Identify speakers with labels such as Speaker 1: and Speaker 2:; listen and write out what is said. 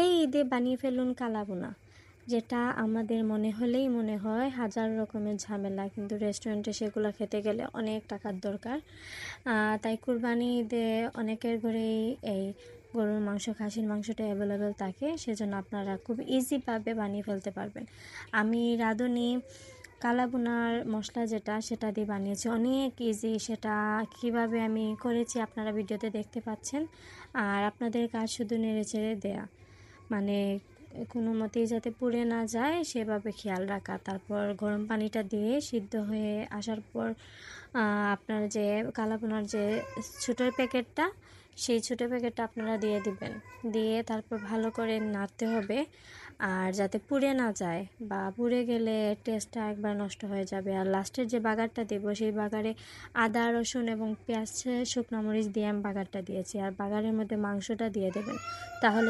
Speaker 1: এই ঈদে বানিয়ে ফেলুন কালাভুনা, যেটা আমাদের মনে হলেই মনে হয় হাজার রকমের ঝামেলা, কিন্তু রেস্টুরেন্টে সেগুলো খেতে গেলে অনেক টাকার দরকার। তাই কুরবানি ঈদে অনেকের ঘরেই এই গরুর মাংস, খাসির মাংসটা অ্যাভেলেবেল থাকে, সেজন্য আপনারা খুব ইজিভাবে বানিয়ে ফেলতে পারবেন। আমি রাঁধুনি কালাভুনার মশলা যেটা, সেটা দিয়ে বানিয়েছি, অনেক ইজি। সেটা কিভাবে আমি করেছি আপনারা ভিডিওতে দেখতে পাচ্ছেন। আর আপনাদের কাজ শুধু নেড়ে চেড়ে দেয়া, মানে কোনো মতেই যাতে পুড়ে না যায় সেভাবে খেয়াল রাখা। তারপর গরম পানিটা দিয়ে সিদ্ধ হয়ে আসার পর আপনার যে কালাভুনার যে ছোটো প্যাকেটটা, সেই ছোটো প্যাকেটটা আপনারা দিয়ে দিবেন। দিয়ে তারপর ভালো করে নাড়তে হবে, আর যাতে পুড়ে না যায়, বা পুড়ে গেলে টেস্টটা একবার নষ্ট হয়ে যাবে। আর লাস্টের যে বাগারটা দেব, সেই বাগারে আদা, রসুন এবং পেঁয়াজ, শুকনো মরিচ দিয়ে আমি বাগারটা দিয়েছি। আর বাগারের মধ্যে মাংসটা দিয়ে দেবেন, তাহলে